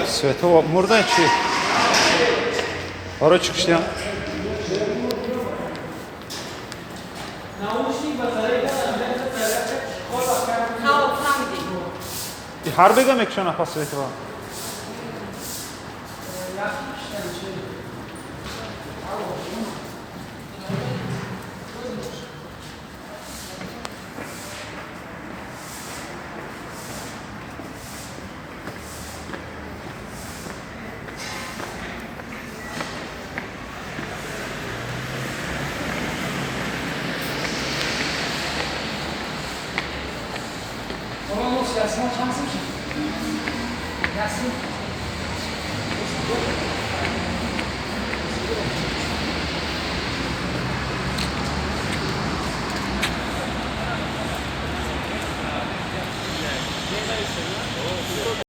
Svetova, murda či? Oročik šljam. I harbega mekšana pa Svetova. Gelsin, şansım şimdi. Gelsin.